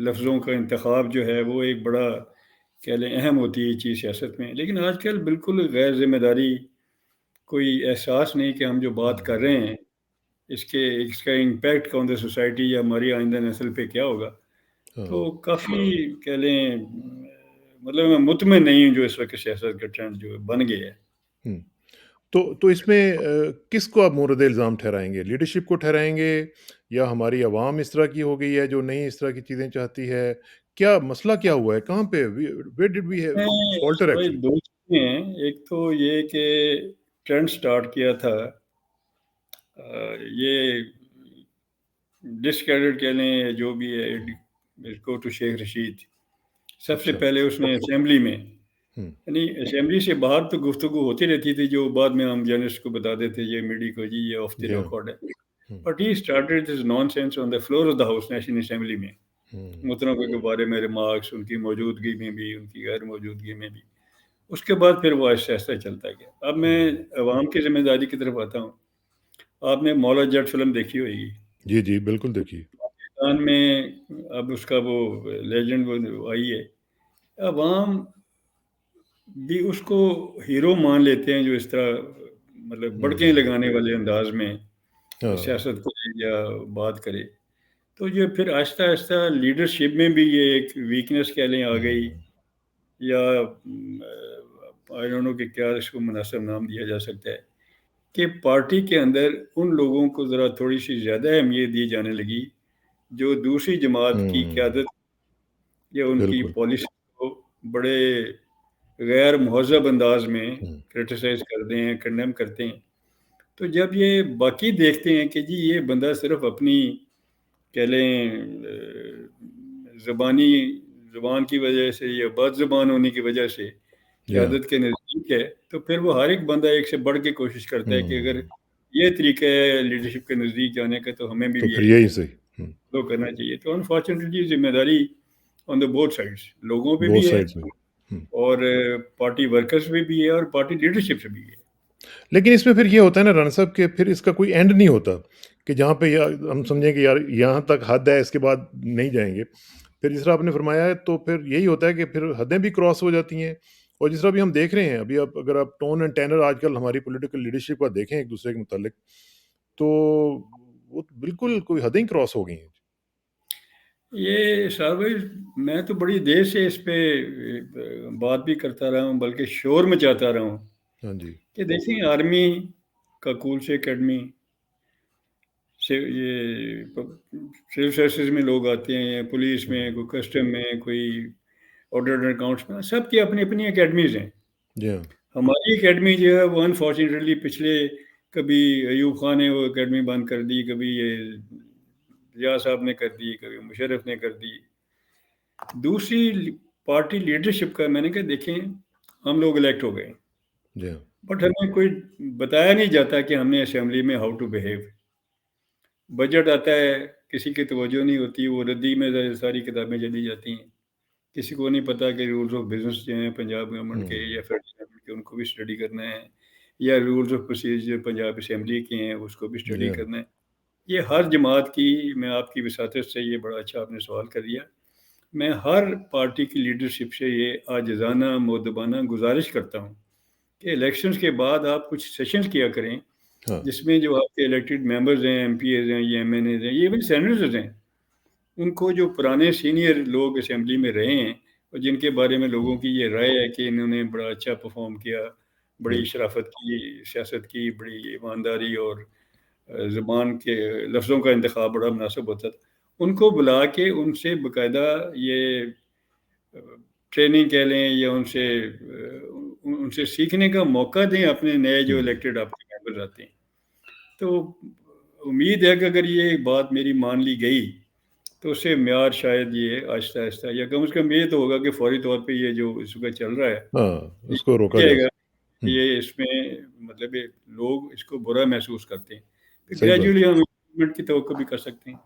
لفظوں کا انتخاب جو ہے وہ ایک بڑا کہہ لیں اہم ہوتی ہے یہ چیز سیاست میں. لیکن آج کل بالکل غیر ذمہ داری، کوئی احساس نہیں کہ ہم جو بات کر رہے ہیں اس کا امپیکٹ آن دا سوسائٹی یا ہماری آئندہ نسل پہ کیا ہوگا. ہاں تو کافی کہہ لیں مطلب میں مطمئن نہیں ہوں جو اس وقت سیاست کا ٹرینڈ جو بن گیا ہے. ہوں تو اس میں کس کو آپ مورد الزام ٹھہرائیں گے؟ لیڈرشپ کو ٹھہرائیں گے یا ہماری عوام اس طرح کی ہو گئی ہے جو نہیں اس طرح کی چیزیں چاہتی ہے؟ کیا مسئلہ کیا ہوا ہے؟ کہاں پہ ویئر ڈڈ وی فالٹر بھائی ایکچولی؟ دو چیزیں ہیں. ایک تو یہ کہ ٹرینڈ سٹارٹ کیا تھا یہ ڈسکریڈٹ کہہ لیں جو بھی ہے کو ٹو شیخ رشید. سب سے اچھا. پہلے اس نے اسمبلی میں، ہوں یعنی اسمبلی سے باہر تو گفتگو ہوتی رہتی تھی جو بعد میں ہم جرنلسٹ کو بتا دیتے یہ میڈیا کو جی یہ آف دی جی ہاں. ریکارڈ ہے. ہوں but he started this nonsense on the floor of the house national assembly میں، ہوں متنوع کے بارے میں ریمارکس ان کی موجودگی میں بھی ان کی غیر موجودگی میں بھی. اس کے بعد پھر وہ آہستہ آہستہ چلتا گیا. اب میں عوام کی ذمہ داری کی طرف آتا ہوں. آپ نے مولا جٹ فلم دیکھی ہوئے گی. جی جی بالکل دیکھیے. پاکستان میں اب اس کا وہ لیجنڈ وہ آئی ہے. عوام بھی اس کو ہیرو مان لیتے ہیں جو اس طرح مطلب بڑکیں لگانے والے انداز میں ہاں سیاست کرے یا بات کرے. تو یہ پھر آہستہ آہستہ لیڈرشپ میں بھی یہ ایک ویکنیس کہہ لیں آ گئی، یا آئی ڈونٹ نو کہ کیا اس کو مناسب نام دیا جا سکتا ہے کہ پارٹی کے اندر ان لوگوں کو ذرا تھوڑی سی زیادہ اہمیت دی جانے لگی جو دوسری جماعت کی قیادت یا ان کی بالکل. پالیسی کو بڑے غیر مہذب انداز میں ہوں کرٹیسائز کرتے ہیں، کنڈیم کرتے ہیں. تو جب یہ باقی دیکھتے ہیں کہ جی یہ بندہ صرف اپنی کہہ لیں زبان کی وجہ سے یا بد زبان ہونے کی وجہ سے جی ہاں. قیادت کے نزدیک ہے، تو پھر وہ ہر ایک بندہ ایک سے بڑھ کے کوشش کرتا ہے کہ اگر ہوں یہ طریقہ ہے لیڈرشپ کے نزدیک جانے کا تو ہمیں بھی تو پھر یہ یہی صحیح. ہوں فالو کرنا چاہیے. تو انفارچونیٹلی ذمہ داری آن دا بوتھ سائڈس، لوگوں پہ بوتھ بھی ہے سائڈس میں. ہوں اور پارٹی ورکرز پہ بھی ہے اور پارٹی لیڈرشپ سے بھی ہے. لیکن اس میں پھر یہ ہوتا ہے نا رن صاحب کہ پھر اس کا کوئی اینڈ نہیں ہوتا کہ جہاں پہ ہم سمجھیں کہ یار یہاں تک حد ہے اس کے بعد نہیں جائیں گے. پھر جس طرح آپ نے فرمایا ہے تو پھر یہی ہوتا ہے کہ پھر حدیں بھی کراس ہو جاتی ہیں. اور جس طرح بھی ہم دیکھ رہے ہیں ابھی اگر آپ ٹون اینڈ ٹینر آج کل ہماری پولیٹیکل لیڈرشپ کا دیکھیں ایک دوسرے کے متعلق تو وہ بالکل کوئی حدیں کراس ہو گئی ہیں. یہ صاحب بھائی میں تو بڑی دیر سے اس پہ بات بھی کرتا رہا ہوں بلکہ شور مچاتا رہا ہوں ہاں جی. کہ دیکھیں آرمی کا کول سے اکیڈمی سے یہ سول سروسز میں لوگ آتے ہیں، پولیس میں، کوئی کسٹم میں، کوئی آڈٹ اینڈ اکاؤنٹس میں، سب کی اپنی اپنی اکیڈمیز ہیں. جی ہاں. ہماری اکیڈمی جو ہے وہ انفارچونیٹلی پچھلے کبھی ایوب خان نے وہ اکیڈمی بند کر دی، کبھی یہ ضیاء صاحب نے کر دی، کبھی مشرف نے کر دی. دوسری پارٹی لیڈرشپ کا میں نے کہا دیکھیں ہم لوگ الیکٹ ہو گئے جی ہاں. بٹ ہمیں کوئی بتایا نہیں جاتا کہ ہم نے اسمبلی میں ہاؤ ٹو بیہیو. بجٹ آتا ہے کسی کی توجہ نہیں ہوتی، وہ ردی میں ساری کتابیں چلی جاتی ہیں. کسی کو نہیں پتا کہ رولز آف بزنس جو ہیں پنجاب گورنمنٹ کے یا فیڈرل گورنمنٹ کے ان کو بھی اسٹڈی کرنا ہے، یا rules of procedure Punjab assembly کے ہیں اس کو بھی جی اسٹڈی ہاں. کرنا ہے. یہ ہر جماعت کی، میں آپ کی وساطت سے یہ بڑا اچھا آپ نے سوال کر دیا، میں ہر پارٹی کی لیڈرشپ سے یہ عاجزانہ مؤدبانہ گزارش کرتا ہوں کہ الیکشنز کے بعد آپ کچھ سیشنز کیا کریں ہاں. جس میں جو آپ کے الیکٹڈ ممبرز ہیں، ایم پی ایز ہیں، یا ایم این ایز ہیں، یہ ایون سینیٹرز ہیں، ان کو جو پرانے سینئر لوگ اسمبلی میں رہے ہیں اور جن کے بارے میں لوگوں کی یہ رائے ہے کہ انہوں نے بڑا اچھا پرفارم کیا، بڑی بالکل. شرافت کی، سیاست کی، بڑی ایمانداری اور زبان کے لفظوں کا انتخاب بڑا مناسب ہوتا تھا، ان کو بلا کے ان سے باقاعدہ یہ ٹریننگ کہہ لیں یا ان سے سیکھنے کا موقع دیں اپنے نئے جو الیکٹڈ آپ کے ممبرز آتے ہیں. تو امید ہے کہ اگر یہ بات میری مان لی گئی تو اس سے معیار شاید یہ آہستہ آہستہ یا کم از کم یہ تو ہوگا کہ فوری طور پہ یہ جو اس وقت چل رہا ہے ہاں یہ اس کو روکا جا جائے گا. سکتا. یہ اس میں مطلب لوگ اس کو برا محسوس کرتے ہیں، پھر صحیح بات. گریجولی ہم امپرومنٹ کی توقع بھی کر سکتے ہیں.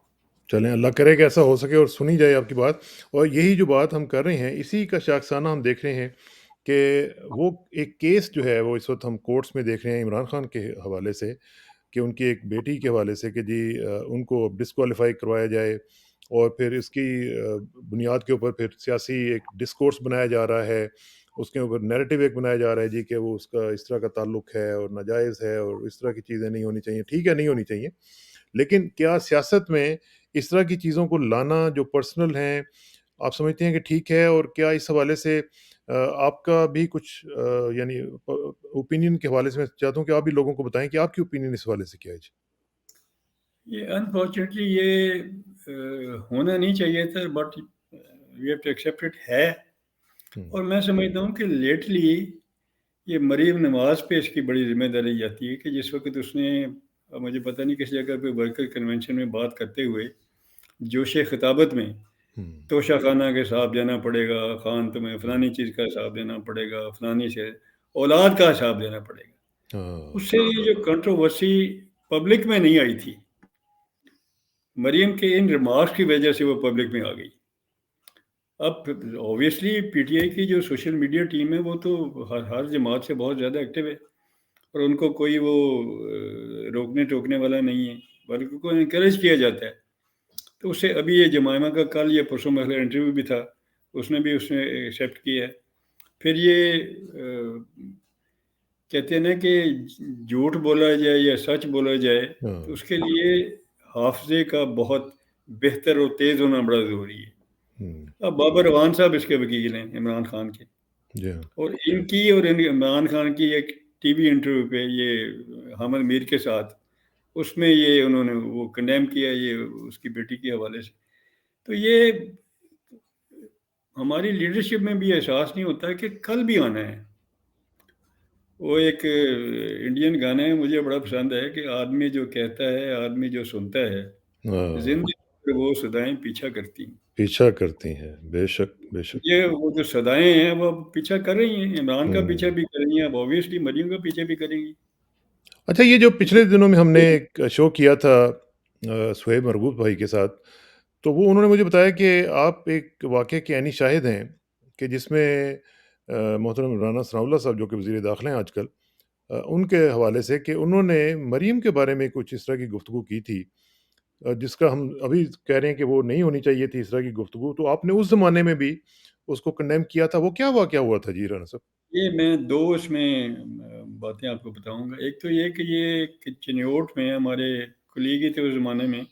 چلیں اللہ کرے کہ ایسا ہو سکے اور سنی جائے آپ کی بات. اور یہی جو بات ہم کر رہے ہیں اسی کا شاخسانہ ہم دیکھ رہے ہیں کہ وہ ایک کیس جو ہے وہ اس وقت ہم کورٹس میں دیکھ رہے ہیں عمران خان کے حوالے سے کہ ان کی ایک بیٹی کے حوالے سے کہ جی ان کو ڈسکوالیفائی کروایا جائے اور پھر اس کی بنیاد کے اوپر پھر سیاسی ایک ڈسکورس بنایا جا رہا ہے، اس کے اوپر نیریٹو ایک بنایا جا رہا ہے جی کہ وہ اس کا اس طرح کا تعلق ہے اور ناجائز ہے اور اس طرح کی چیزیں نہیں ہونی چاہیے. ٹھیک ہے نہیں ہونی چاہیے، لیکن کیا سیاست میں اس طرح کی چیزوں کو لانا جو پرسنل ہیں آپ سمجھتے ہیں کہ ٹھیک ہے؟ اور کیا اس حوالے سے آپ کا بھی کچھ یعنی اوپینین کے حوالے سے میں چاہتا ہوں کہ آپ بھی لوگوں کو بتائیں کہ آپ کی اوپینین اس حوالے سے کیا ہے جی؟ یہ انفارچونیٹلی یہ ہونا نہیں چاہیے تھا، but we have to accept it ہے. اور میں سمجھتا ہوں کہ لیٹلی یہ مریم نواز پہ اس کی بڑی ذمہ داری جاتی ہے کہ جس وقت اس نے مجھے پتہ نہیں کس جگہ پہ ورکر کنونشن میں بات کرتے ہوئے جوش خطابت میں توشہ خانہ کے حساب دینا پڑے گا، خان تمہیں فلانی چیز کا حساب دینا پڑے گا، فلانی سے اولاد کا حساب دینا پڑے گا، اس سے یہ جو کنٹروورسی پبلک میں نہیں آئی تھی، مریم کے ان ریمارکس کی وجہ سے وہ پبلک میں آ گئی. اب اوبیسلی پی ٹی آئی کی جو سوشل میڈیا ٹیم ہے وہ تو ہر جماعت سے بہت زیادہ ایکٹیو ہے اور ان کو کوئی وہ روکنے ٹوکنے والا نہیں ہے، بلکہ کو انکریج کیا جاتا ہے. تو اس سے ابھی یہ جمائمہ کا کل یا پرسوں مثلا انٹرویو بھی تھا، اس نے ایکسیپٹ کیا ہے. پھر یہ کہتے ہیں نا کہ جھوٹ بولا جائے یا سچ بولا جائے تو اس کے لیے حافظے کا بہت بہتر اور تیز ہونا بڑا ضروری ہے. اب بابر اعوان صاحب اس کے وکیل ہیں عمران خان کے، اور ان کی اور عمران خان کی ایک ٹی وی انٹرویو پہ یہ حامد میر کے ساتھ اس میں یہ انہوں نے وہ کنڈیم کیا یہ اس کی بیٹی کے حوالے سے. تو یہ ہماری لیڈرشپ میں بھی احساس نہیں ہوتا کہ کل بھی آنا ہے. وہ ایک انڈین گانا ہے مجھے بڑا پسند ہے کہ آدمی جو کہتا ہے آدمی جو سنتا ہے، زندگی وہ صدائیں پیچھا کرتی ہیں. پیچھا کرتی ہیں، بے شک بے شک. یہ وہ جو صدائیں ہیں وہ پیچھا کر رہی ہیں، عمران کا پیچھا بھی کر رہی ہیں، اب اوبیسلی مریم کا پیچھا بھی کریں گی. اچھا یہ جو پچھلے دنوں میں ہم نے ایک شو کیا تھا سہیب مرغوب بھائی کے ساتھ، تو وہ انہوں نے مجھے بتایا کہ آپ ایک واقعے کے عینی شاہد ہیں کہ جس میں محترم رانا ثناء اللہ صاحب جو کہ وزیر داخلہ ہیں آج کل، ان کے حوالے سے کہ انہوں نے مریم کے بارے میں کچھ اس طرح کی گفتگو کی تھی جس کا ہم ابھی کہہ رہے ہیں کہ وہ نہیں ہونی چاہیے تھی اس طرح کی گفتگو. تو آپ نے اس زمانے میں بھی اس کو کنڈیم کیا تھا، وہ کیا واقعہ ہوا تھا جی رانا صاحب؟ یہ میں دو اس میں باتیں آپ کو بتاؤں گا. ایک تو یہ کہ یہ چنیوٹ میں ہمارے کلیگی تھے اس زمانے میں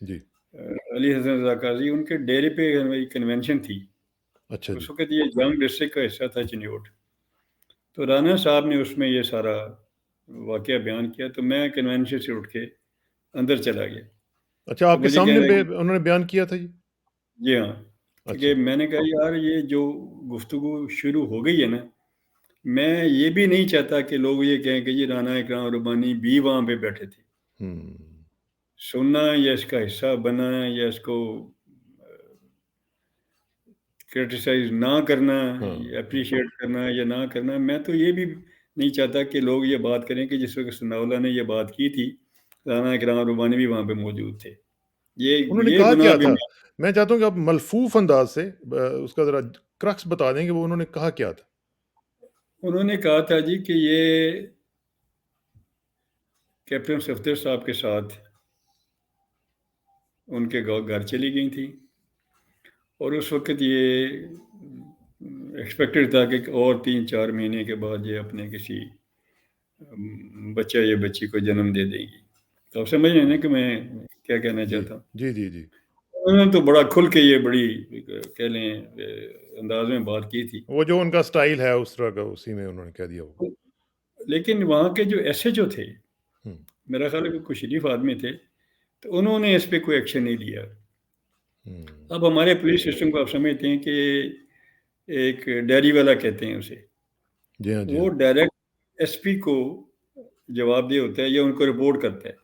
جی علی حسن رضا قاضی، ان کے ڈیرے پہ ہماری کنونشن تھی. اچھا جی اس وقت یہ جنگ ڈسٹرکٹ کا حصہ تھا چنیوٹ. تو رانا صاحب نے اس میں یہ سارا واقعہ بیان کیا تو میں کنونشن سے اٹھ کے اندر چلا گیا. اچھا تو آپ کے مجھے سامنے کہنا انہوں نے بیان کیا تھا جی؟ جی ہاں، اچھا کہ میں نے کہا یار یہ جو گفتگو شروع ہو گئی ہے نا، میں یہ بھی نہیں چاہتا کہ لوگ یہ کہیں کہ یہ رانا اکرام ربانی بھی وہاں پہ بیٹھے تھے. سننا یا اس کا حصہ بنا یا اس کو کرٹیسائز نہ کرنا، اپریشیٹ کرنا یا نہ کرنا، میں تو یہ بھی نہیں چاہتا کہ لوگ یہ بات کریں کہ جس وقت ثناء اللہ نے یہ بات کی تھی رانا اکرام ربانی بھی وہاں پہ موجود تھے. انہوں نے یہ کہا گناہ کیا بھی تھا؟ میں چاہتا ہوں کہ آپ ملفوف انداز سے اس کا ذرا کرکس بتا دیں کہ وہ انہوں نے کہا کیا تھا. انہوں نے کہا تھا جی کہ یہ کیپٹن صفدر صاحب کے ساتھ ان کے گھر چلی گئی تھی اور اس وقت یہ ایکسپیکٹڈ تھا کہ اور 3-4 مہینے کے بعد یہ اپنے کسی بچہ یا بچی کو جنم دے دے گی. تو آپ سمجھ رہے ہیں نا کہ میں کیا کہنا جی چاہتا ہوں. جی جی جی انہوں نے تو بڑا کھل کے یہ بڑی کہہ لیں انداز میں بات کی تھی. وہ جو ان کا سٹائل ہے اس طرح کا اسی میں انہوں نے کہہ دیا ہوگا. لیکن وہاں کے جو ایس ایچ او تھے، میرا خیال ہے کہ کچھ شریف آدمی تھے، تو انہوں نے اس پہ کوئی ایکشن نہیں لیا. اب ہمارے پولیس سسٹم کو آپ سمجھتے ہیں کہ ایک ڈائری والا کہتے ہیں اسے، جی ہاں جی وہ ڈائریکٹ ایس پی کو جواب دہ ہوتا ہے یا ان کو رپورٹ کرتا ہے.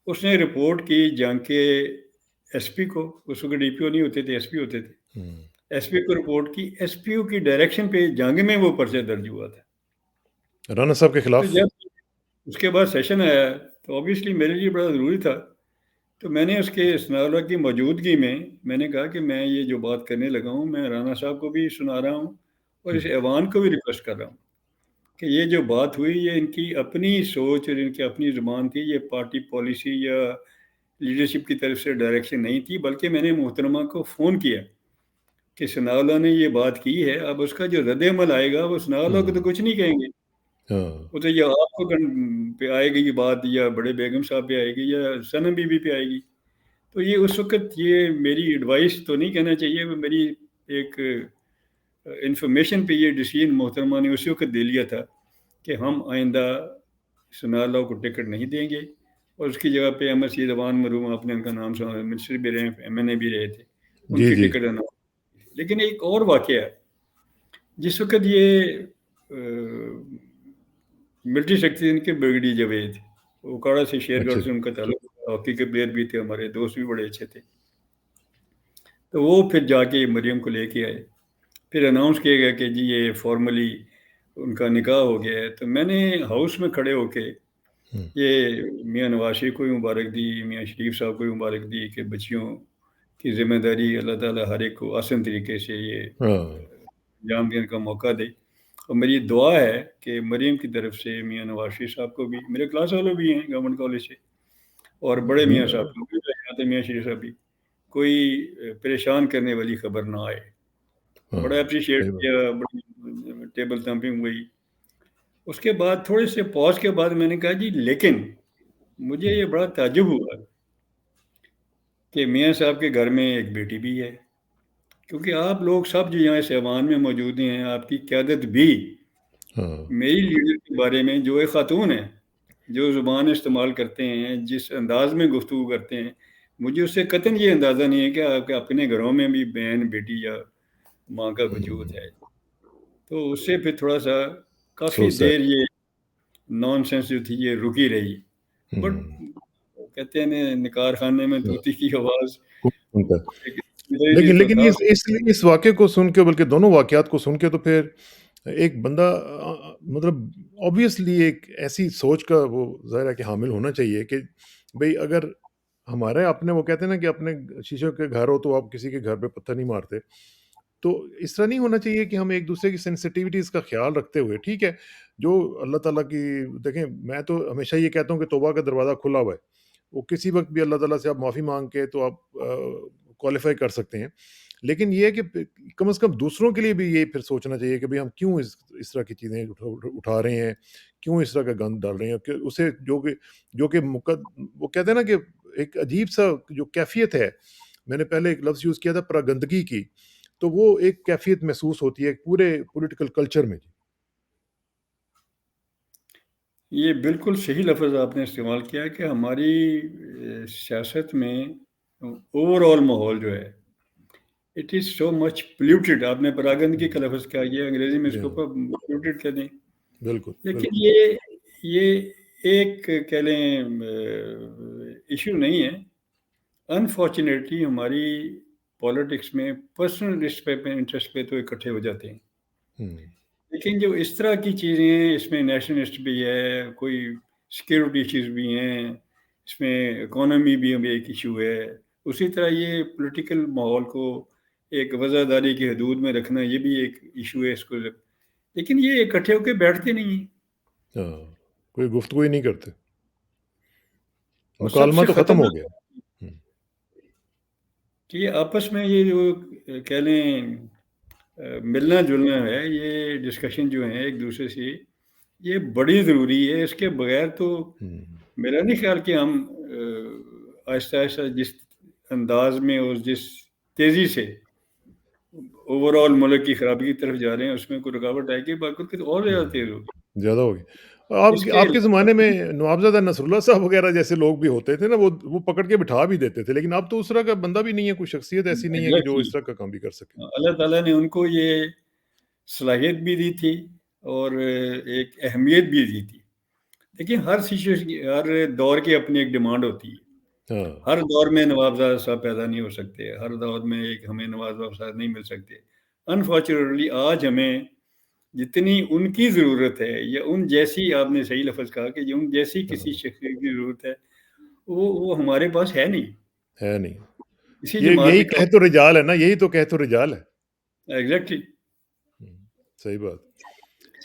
اس نے رپورٹ کی جنگ کے ایس پی کو، اس وقت ڈی پی او نہیں ہوتے تھے، ایس پی ہوتے تھے، ایس پی کو رپورٹ کی. ایس پی او کی ڈائریکشن پہ جنگ میں وہ پرچہ درج ہوا تھا رانا صاحب کے تو خلاف. جب اس کے بعد سیشن آیا تو آبویسلی میرے لیے بڑا ضروری تھا، تو میں نے اس کے ثناء اللہ کی موجودگی میں نے کہا کہ میں یہ جو بات کرنے لگا ہوں میں رانا صاحب کو بھی سنا رہا ہوں اور اس ایوان کو بھی ریکویسٹ کر رہا ہوں کہ یہ جو بات ہوئی یہ ان کی اپنی سوچ اور ان کی اپنی زبان تھی، یہ پارٹی پالیسی یا لیڈرشپ کی طرف سے ڈائریکشن نہیں تھی، بلکہ میں نے محترمہ کو فون کیا کہ ثناء اللہ نے یہ بات کی ہے، اب اس کا جو رد عمل آئے گا وہ ثناء اللہ کو تو کچھ نہیں کہیں گے، ہاں وہ تو یا آپ کو پہ آئے گی یہ بات، یا بڑے بیگم صاحب پہ آئے گی، یا صنم بی بی پہ آئے گی. تو یہ اس وقت یہ میری ایڈوائس تو نہیں کہنا چاہیے، وہ میری ایک انفارمیشن پہ یہ ڈیسیژن محترمہ نے اسی وقت دے لیا تھا کہ ہم آئندہ ثناء اللہ کو ٹکٹ نہیں دیں گے، اور اس کی جگہ پہ احمد سید اوان مرحوم، آپ نے ان کا نام سنا، منسٹر بھی رہے، ایم این اے بھی رہے تھے، ان جی کی جی ٹکٹ اناؤنس. لیکن ایک اور واقعہ ہے، جس وقت یہ ملٹری سیکٹری کے برگیڈیئر جاوید اوکاڑا سے شیئر اچھا گڑھ سے ان کا تعلق، ہاکی کے پلیئر بھی تھے، ہمارے دوست بھی بڑے اچھے تھے. تو وہ پھر جا کے مریم کو لے کے آئے، پھر اناؤنس کیا گیا کہ جی یہ فارملی ان کا نکاح ہو گیا ہے. تو میں نے ہاؤس میں کھڑے ہو کے یہ میاں نواز شریف کو بھی مبارک دی، میاں شریف صاحب کو بھی مبارک دی کہ بچیوں کی ذمہ داری اللہ تعالیٰ ہر ایک کو آسان طریقے سے یہ ہاں انجام دینے کا موقع دے. اور میری دعا ہے کہ مریم کی طرف سے میاں نواز شریف صاحب کو بھی، میرے کلاس والوں بھی ہیں گورنمنٹ کالج سے، اور بڑے میاں صاحب کو بھی جاتے میاں شریف صاحب بھی، کوئی پریشان کرنے والی خبر نہ آئے. ہاں بڑا اپریشیٹ صحیح بات. کیا، بڑی ٹیبل تھمپنگ ہوئی. اس کے بعد تھوڑے سے پاز کے بعد میں نے کہا جی لیکن مجھے یہ بڑا تعجب ہوا کہ میاں صاحب کے گھر میں ایک بیٹی بھی ہے، کیونکہ آپ لوگ سب جو یہاں اس ایوان میں موجود ہیں، آپ کی قیادت بھی ہاں میری لیڈر کے بارے میں، جو ایک خاتون ہے، جو زبان استعمال کرتے ہیں، جس انداز میں گفتگو کرتے ہیں، مجھے اس سے قطعاً یہ اندازہ نہیں ہے کہ آپ کے اپنے گھروں میں بھی بہن بیٹی یا ماں کا وجود ہے. تو اس سے پھر تھوڑا سا کافی سو دیر سیڈ. یہ نان سینس جو تھی یہ رکی رہی. بٹ کہتے ہیں نکار خانے میں طوطی کی آواز، تو لیکن تھا. اس واقعے کو سن کے، بلکہ دونوں واقعات کو سن کے، تو پھر ایک بندہ مطلب obviously ایک ایسی سوچ کا وہ ظاہر ہے کہ حامل ہونا چاہیے کہ بھئی اگر ہمارے اپنے، وہ کہتے ہیں نا کہ اپنے شیشوں کے گھر ہو تو آپ کسی کے گھر پہ پتھر نہیں مارتے، تو اس طرح نہیں ہونا چاہیے کہ ہم ایک دوسرے کی سینسٹیوٹیز کا خیال رکھتے ہوئے، ٹھیک ہے جو اللہ تعالیٰ کی، دیکھیں میں تو ہمیشہ یہ کہتا ہوں کہ توبہ کا دروازہ کھلا ہوا ہے، وہ کسی وقت بھی اللہ تعالیٰ سے آپ معافی مانگ کے تو آپ کوالیفائی کر سکتے ہیں. لیکن یہ ہے کہ کم از کم دوسروں کے لیے بھی یہ پھر سوچنا چاہیے کہ بھئی ہم کیوں اس طرح کی چیزیں اٹھا رہے ہیں، کیوں اس طرح کا گند ڈال رہے ہیں، کہ اسے جو کہ وہ کہتے ہیں نا کہ ایک عجیب سا جو کیفیت ہے، میں نے پہلے ایک لفظ یوز کیا تھا پراگندگی کی، تو وہ ایک کیفیت محسوس ہوتی ہے پورے پولیٹیکل کلچر میں. یہ بالکل صحیح لفظ آپ نے استعمال کیا کہ ہماری سیاست میں اوور آل ماحول جو ہے it is so much polluted. آپ نے پراگندگی کا لفظ کہا، یہ انگریزی میں اس کو پلیوٹیڈ کہتے ہیں. بالکل لیکن یہ ایک کہہ لیں ایشو نہیں ہے. انفارچونیٹلی ہماری پالیٹکس میں پرسنل انٹرسٹ پہ تو اکٹھے ہو جاتے ہیں، لیکن جو اس طرح کی چیزیں ہیں، اس میں نیشنلسٹ بھی ہے، کوئی سیکیورٹی ایشوز بھی ہیں، اس میں اکانومی بھی ایک ایشو ہے، اسی طرح یہ پولیٹیکل ماحول کو ایک وزاداری کی حدود میں رکھنا یہ بھی ایک ایشو ہے اس کو. لیکن یہ اکٹھے ہو کے بیٹھتے نہیں ہیں، کوئی گفتگو ہی نہیں کرتے، اور سب مکالمہ سے تو ختم ہو گیا. کہ یہ آپس میں یہ جو کہہ لیں ملنا جلنا ہے، یہ ڈسکشن جو ہیں ایک دوسرے سے، یہ بڑی ضروری ہے. اس کے بغیر تو میرا نہیں خیال کہ ہم آہستہ آہستہ جس انداز میں اور جس تیزی سے اوور آل ملک کی خرابی کی طرف جا رہے ہیں، اس میں کوئی رکاوٹ آئے گی، باقی تو اور زیادہ تیز ہوگی. زیادہ ہوگی. اس کے آپ کے زمانے میں نوابزادہ نصر اللہ صاحب وغیرہ جیسے لوگ بھی ہوتے تھے نا، وہ پکڑ کے بٹھا بھی دیتے تھے، لیکن اب تو اس طرح کا بندہ بھی نہیں ہے، کوئی شخصیت ایسی نہیں ہے کہ جو اس طرح کا کام بھی کر سکے. اللہ تعالیٰ نے ان کو یہ صلاحیت بھی دی تھی اور ایک اہمیت بھی دی تھی. لیکن ہر دور کی اپنی ایک ڈیمانڈ ہوتی ہے. ہر دور میں نوابزادہ صاحب پیدا نہیں ہو سکتے، ہر دور میں ایک ہمیں نوابزادہ صاحب نہیں مل سکتے. انفارچونیٹلی آج ہمیں جتنی ان کی ضرورت ہے، یا ان جیسی، آپ نے صحیح لفظ کہا کہ ان جیسی کسی شخصیت کی ضرورت ہے، وہ ہمارے پاس ہے نہیں. ہے نہیں. اسی جماعت یہی میں کہہ تو رجال ہے نا، یہی تو کہہ تو رجال ہے. ایگزیکٹلی. صحیح بات.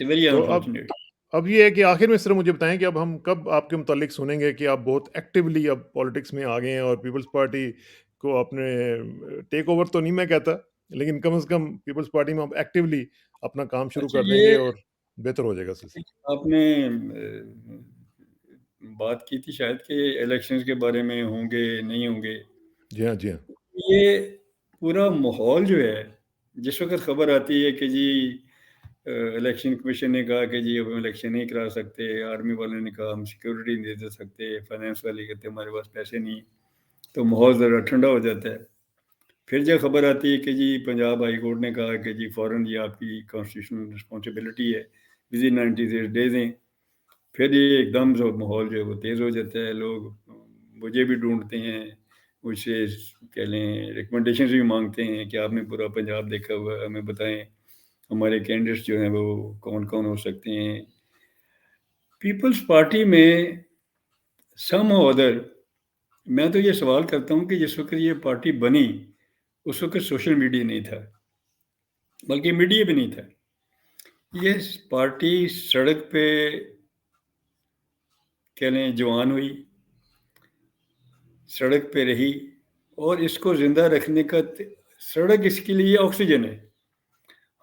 ویری تو اب انفارچونیٹ. اب یہ ہے کہ آخر میں صرف مجھے بتائیں کہ اب ہم کب آپ کے متعلق سنیں گے کہ آپ بہت ایکٹیولی اب پالیٹکس میں آ گئے ہیں اور پیپلز پارٹی کو اپنے ٹیک اوور تو نہیں میں کہتا، لیکن کم از کم پیپلز پارٹی میں آپ ایکٹیولی اپنا کام شروع اچھا، کر دیں گے یہ اور بہتر ہو جائے گا سلسلہ۔ آپ نے بات کی تھی شاید کہ الیکشنز کے بارے میں ہوں گے نہیں ہوں گے، جی ہاں، جی ہاں، یہ پورا ماحول جو ہے، جس وقت خبر آتی ہے کہ جی الیکشن کمیشن نے کہا کہ جی اب ہم الیکشن نہیں کرا سکتے، آرمی والوں نے کہا ہم سیکورٹی نہیں دے سکتے، فائنانس والے کہتے ہمارے پاس پیسے نہیں، تو ماحول ذرا ٹھنڈا ہو جاتا ہے۔ پھر جب خبر آتی ہے کہ جی پنجاب ہائی کورٹ نے کہا کہ جی فوراً یہ آپ کی کانسٹیٹیوشنل رسپانسبلٹی ہے، ود ان 98 ڈیز ہیں، پھر یہ ایک دم جو ماحول جو ہے وہ تیز ہو جاتا ہے، لوگ مجھے بھی ڈھونڈتے ہیں، مجھ سے کہہ لیں ریکمنڈیشنز بھی مانگتے ہیں کہ آپ نے پورا پنجاب دیکھا ہوا ہے، ہمیں بتائیں ہمارے کینڈیڈیٹس جو ہیں وہ کون کون ہو سکتے ہیں۔ پیپلز پارٹی میں سم او ادر، میں تو یہ سوال کرتا ہوں کہ جس وقت یہ پارٹی بنی اس وقت سوشل میڈیا نہیں تھا، بلکہ میڈیا بھی نہیں تھا۔ یہ پارٹی سڑک پہ کہہ لیں جوان ہوئی، سڑک پہ رہی، اور اس کو زندہ رکھنے کا سڑک اس کے لیے آکسیجن ہے۔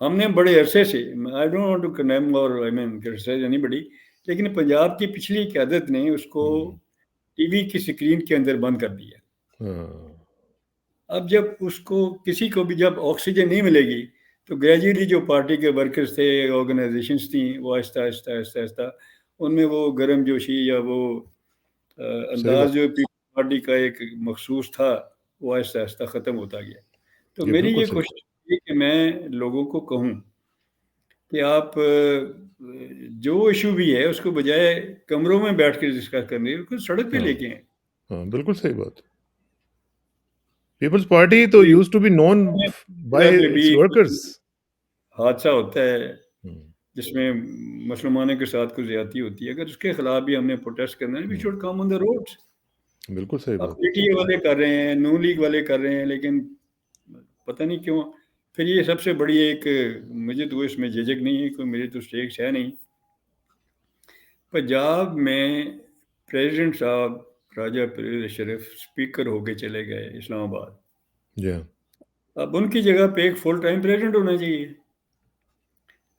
ہم نے بڑے عرصے سے I don't want to condemn اور آئی مین کرٹیسائز اینی بڈی، لیکن پنجاب کی پچھلی قیادت نے اس کو ٹی وی کی سکرین کے اندر بند کر دیا۔ ہاں، اب جب اس کو کسی کو بھی جب آکسیجن نہیں ملے گی تو گریجولی جو پارٹی کے ورکرز تھے، آرگنائزیشنز تھیں، وہ آہستہ آہستہ آہستہ آہستہ ان میں وہ گرم جوشی یا وہ صحیح انداز بات، جو پیپلز پارٹی کا ایک مخصوص تھا وہ آہستہ آہستہ ختم ہوتا گیا۔ تو یہ میری بالکل یہ صحیح کوشش ہے کہ میں لوگوں کو کہوں کہ آپ جو ایشو بھی ہے اس کو بجائے کمروں میں بیٹھ کے ڈسکس کرنے اس کو سڑک پہ ہاں، لے کے آئیں۔ ہاں، بالکل صحیح بات۔ پیپلز پارٹی تو کوئی یوز ٹو بی نون جگہ بائی پہ بھی اٹس ورکرز۔ حادثہ ہوتا ہے جس میں مسلمانوں کے ساتھ کوئی زیادتی ہوتی ہے، اگر اس کے خلاف بھی ہم نے پروٹیسٹ کرنا ہے، we should come on the road. بالکل صحیح اب بات، پی ٹی اے والے کر رہے ہیں، نون لیگ والے کر رہے ہیں، لیکن پتہ نہیں کیوں پھر یہ سب سے بڑی ایک، مجھے تو اس میں جھجک نہیں ہے، کوئی میرے تو اسٹیکس ہے نہیں۔ پنجاب میں پریزیڈنٹ صاحب راجہ پرویز اشرف اسپیکر ہو کے چلے گئے اسلام آباد، جی ہاں، اب ان کی جگہ پہ ایک فل ٹائم پریزیڈنٹ ہونا چاہیے۔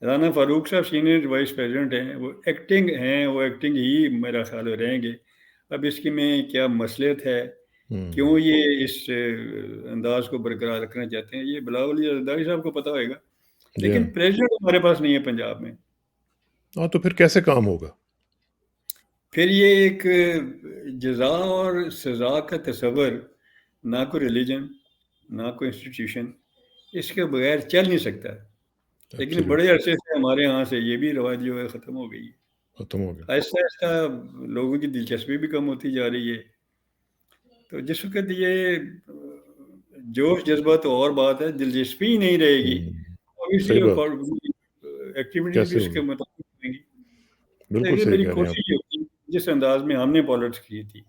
رانا فاروق صاحب سینئر وائس پریزیڈنٹ ہیں، وہ ایکٹنگ ہیں، وہ ایکٹنگ ہی میرا خیال ہے رہیں گے۔ اب اس کی میں کیا مصلحت ہے، کیوں یہ اس انداز کو برقرار رکھنا چاہتے ہیں، یہ بلاول زرداری صاحب کو پتہ ہوئے گا، جی ہاں، لیکن پریزیڈنٹ ہمارے پاس نہیں ہے پنجاب میں۔ ہاں، تو پھر کیسے کام ہوگا؟ پھر یہ ایک جزا اور سزا کا تصور، نہ کوئی ریلیجن نہ کوئی انسٹیٹیوشن، اس کے بغیر چل نہیں سکتا۔ لیکن ایبسلیوٹ بڑے عرصے سے ہمارے ہاں سے یہ بھی رواج جو ہے ختم ہو گئی ہے، ختم ہو گیا۔ آہستہ آہستہ لوگوں کی دلچسپی بھی کم ہوتی جا رہی ہے۔ تو جس وقت یہ جوش جذبہ تو اور بات ہے، دلچسپی ہی نہیں رہے گی، صحیح بات، ایکٹیویٹیز بھی کیسے اس کے ہوگا؟ مطابق ہویں گی۔ بالکل لیکن صحیح میری کہہ رہے ہیں آپ۔ کوشش یہ ہوگی جس انداز میں ہم نے پالیٹکس کی تھی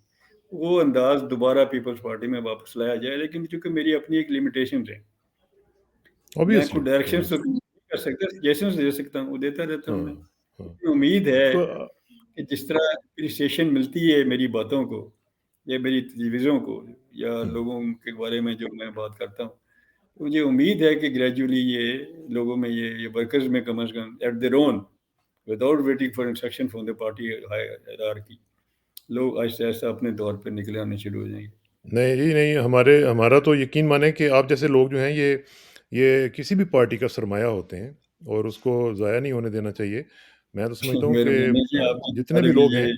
وہ انداز دوبارہ پیپلز پارٹی میں واپس لایا جائے، لیکن چونکہ میری اپنی ایک لمیٹیشنز ہیں، میں اوبیسلی، کوئی ڈائریکشن تو اوبیسلی، نہیں کر سکتا، سجیشنز دے سکتا ہوں، وہ دیتا رہتا ہوں ہاں، میں۔ ہاں، لیکن امید ہے تو کہ جس طرح اپریسیشن ملتی ہے میری باتوں کو یا میری تجویزوں کو یا لوگوں کے بارے میں جو میں بات کرتا ہوں، تو مجھے امید ہے کہ گریجولی یہ لوگوں میں یہ ورکرز میں کم از کم at their own without waiting for instruction from the party hierarchy, لوگ آہستہ آہستہ اپنے دور پہ نکلے آنے شروع ہو جائیں گے۔ نہیں جی نہیں، ہمارا تو یقین مانیں کہ آپ جیسے لوگ جو ہیں یہ کسی بھی پارٹی کا سرمایہ ہوتے ہیں اور اس کو ضائع نہیں ہونے دینا چاہیے۔ میں تو سمجھتا ہوں کہ مہربانی جی، آپ کی جتنے بات بھی بھی لوگ ہیں، یہ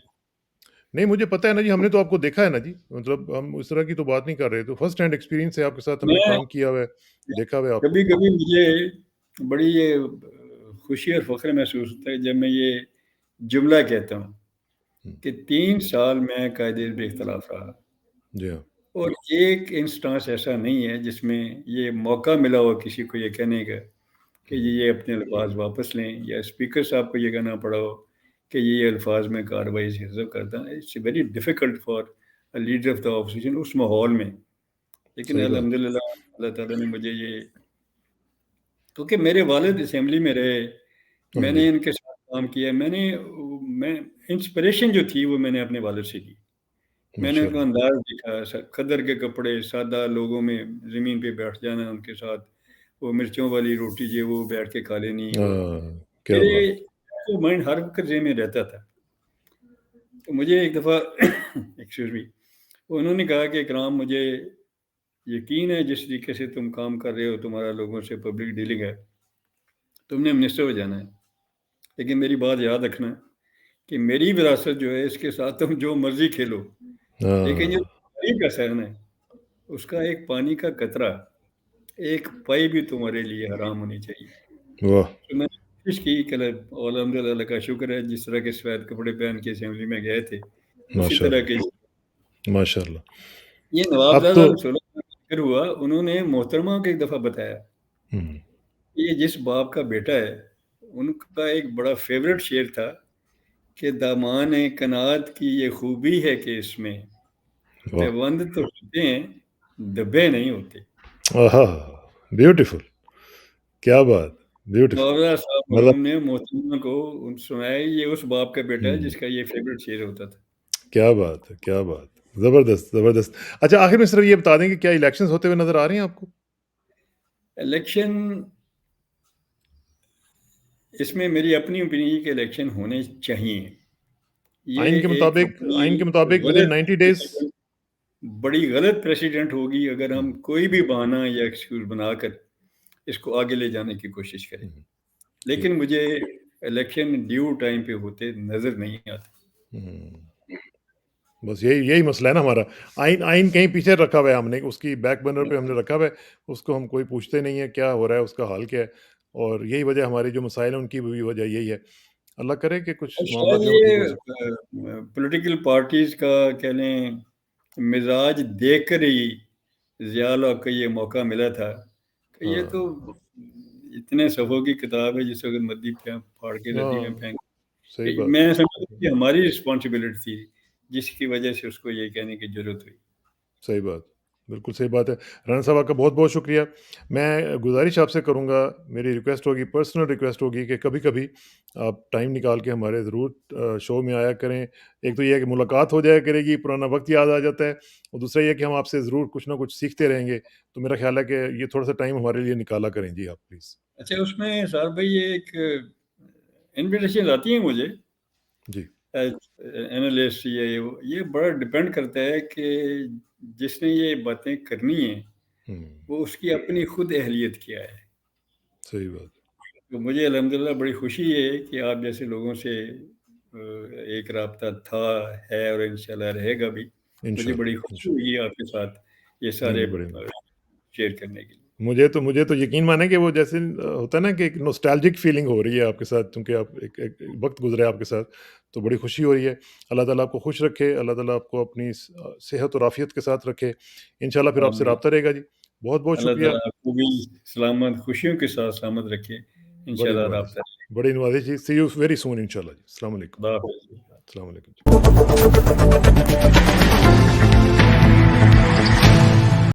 نہیں مجھے پتہ ہے نا جی، ہم نے تو آپ کو دیکھا ہے نا جی، مطلب ہم اس طرح کی تو بات نہیں کر رہے، تو فرسٹ ہینڈ ایکسپیرینس ہے آپ کے ساتھ، ہم نے میں کام کیا ہوا ہے، دیکھا ہوا ہے آپ کو۔ کبھی کبھی مجھے بڑی یہ خوشی اور فخر محسوس ہوتا ہے جب میں یہ جملہ کہتا ہوں کہ 3 سال میں قائد اعظم اختلاف رہا، جی ہاں، اور ایک انسٹانس ایسا نہیں ہے جس میں یہ موقع ملا ہو کسی کو یہ کہنے کا کہ یہ اپنے الفاظ واپس لیں، یا اسپیکر صاحب کو یہ کہنا پڑا ہو کہ یہ الفاظ میں کارروائی سے حذف کرتا ہے۔ It's very difficult for leader of the opposition اس ماحول میں، لیکن صحیح بات، الحمدللہ اللہ تعالیٰ نے مجھے یہ، کیونکہ میرے والد اسمبلی میں رہے، ہاں میں جی، نے ان کے ساتھ کام کیا میں انسپریشن جو تھی وہ میں نے اپنے والد سے کی. میں نے ان کا ماشاءاللہ. انداز دیکھا، قدر کے کپڑے، سادہ لوگوں میں زمین پہ بیٹھ جانا ان کے ساتھ، وہ مرچوں والی روٹی جو وہ بیٹھ کے کھا لینی. اور کیا بات. میرے مائنڈ ہر وقت ذہن میں رہتا تھا. تو مجھے ایک دفعہ ایکسکیوز می، انہوں نے کہا کہ اکرام مجھے یقین ہے جس طریقے سے تم کام کر رہے ہو، تمہارا لوگوں سے پبلک ڈیلنگ ہے، تم نے منسٹر ہو جانا ہے، لیکن میری بات یاد رکھنا کہ میری وراثت جو ہے اس کے ساتھ تم جو مرضی کھیلو، لیکن جو تمہاری کا سہن ہے اس کا ایک پانی کا قطرہ، ایک پائی بھی تمہارے لیے حرام ہونی چاہیے. واہ. تو میں نے کوشش کی کہ الحمد للہ کا شکر ہے جس طرح کے سفید کپڑے پہن کے اسمبلی میں گئے تھے اسی طرح کے. ماشاءاللہ. یہ نواب اب زادہ تو کا ذکر ہوا، انہوں نے محترمہ کو ایک دفعہ بتایا کہ یہ جس باپ کا بیٹا ہے ان کا ایک بڑا فیوریٹ شعر تھا کہ دامان قناعت کی یہ خوبی ہے کہ اس میں پیوند تو ہوتے ہیں دبے نہیں ہوتے. بیوٹیفل. کیا بات. بیوٹیفل. نواب صاحب مطلب مرحوم نے محترمہ کو سنایا یہ اس باپ کا بیٹا ہے جس کا یہ فیوریٹ شعر ہوتا تھا. کیا بات ہے. کیا بات. زبردست زبردست. اچھا آخر میں صرف یہ بتا دیں کہ کیا الیکشنز ہوتے ہوئے نظر آ رہے ہیں آپ کو؟ الیکشن، اس میں میری اپنی اوپینین کہ الیکشن ہونے چاہیے. آئین کے مطابق ود ان 90 days بڑی غلط پریسیڈنٹ ہوگی اگر ہم کوئی بھی بہانہ یا ایکسکیوز بنا کر اس کو آگے لے جانے کی کوشش کریں. لیکن مجھے الیکشن ڈیو ٹائم پہ ہوتے نظر نہیں آتے. بس یہی مسئلہ ہے نا ہمارا. آئین کہیں پیچھے رکھا ہوا ہے ہم نے، اس کی بیک برنر پہ ہم نے رکھا ہوا ہے، اس کو ہم کوئی پوچھتے نہیں ہے کیا ہو رہا ہے، اس کا حال کیا ہے. اور یہی وجہ ہمارے جو مسائل ہیں ان کی بھی وجہ یہی ہے. اللہ کرے کہ کچھ معاملات جو ٹھیک ہو سکے. پولیٹیکل پارٹیز کا کہہ لیں مزاج دیکھ کر ہی ضیاء کو یہ موقع ملا تھا کہ یہ تو اتنے صفحوں کی کتاب ہے جس وقت مدی پھاڑ کے ندی میں پھینک. میں سمجھتا کہ ہماری رسپانسبلٹی تھی جس کی وجہ سے اس کو یہ کہنے کی ضرورت ہوئی. صحیح بات. بالکل صحیح بات ہے. رانا صاحب آپ کا بہت بہت شکریہ. میں گزارش آپ سے کروں گا، میری ریکویسٹ ہوگی، پرسنل ریکویسٹ ہوگی کہ کبھی کبھی آپ ٹائم نکال کے ہمارے ضرور شو میں آیا کریں. ایک تو یہ ہے کہ ملاقات ہو جایا کرے گی، پرانا وقت یاد آ جاتا ہے، اور دوسرا یہ کہ ہم آپ سے ضرور کچھ نہ کچھ سیکھتے رہیں گے. تو میرا خیال ہے کہ یہ تھوڑا سا ٹائم ہمارے لیے نکالا کریں. جی آپ پلیز. اچھا اس میں سار بھائی ایک انویٹیشن آتی ہیں مجھے جی اینالسٹ، یہ بڑا ڈپینڈ کرتا ہے کہ جس نے یہ باتیں کرنی ہیں وہ اس کی اپنی خود اہلیت کیا ہے. صحیح بات. تو مجھے الحمدللہ بڑی خوشی ہے کہ آپ جیسے لوگوں سے ایک رابطہ تھا، ہے اور انشاءاللہ رہے گا بھی. مجھے بڑی خوشی ہوئی آپ کے ساتھ یہ سارے شیئر کرنے کے لیے. مجھے تو یقین مانے کہ وہ جیسے ہوتا ہے نا کہ ایک نوسٹالجک فیلنگ ہو رہی ہے آپ کے ساتھ، کیونکہ آپ ایک وقت گزرے آپ کے ساتھ، تو بڑی خوشی ہو رہی ہے. اللہ تعالیٰ آپ کو خوش رکھے، اللہ تعالیٰ آپ کو اپنی صحت اور عافیت کے ساتھ رکھے. انشاءاللہ پھر آپ سے رابطہ رہے گا. جی بہت بہت شکریہ. اللہ تعالیٰ آپ کو بھی سلامت خوشیوں کے ساتھ سلامت رکھے. انشاءاللہ رابطہ بڑی نوازش جی. سی یو ویری سون انشاءاللہ. جی السلام علیکم. السلام علیکم.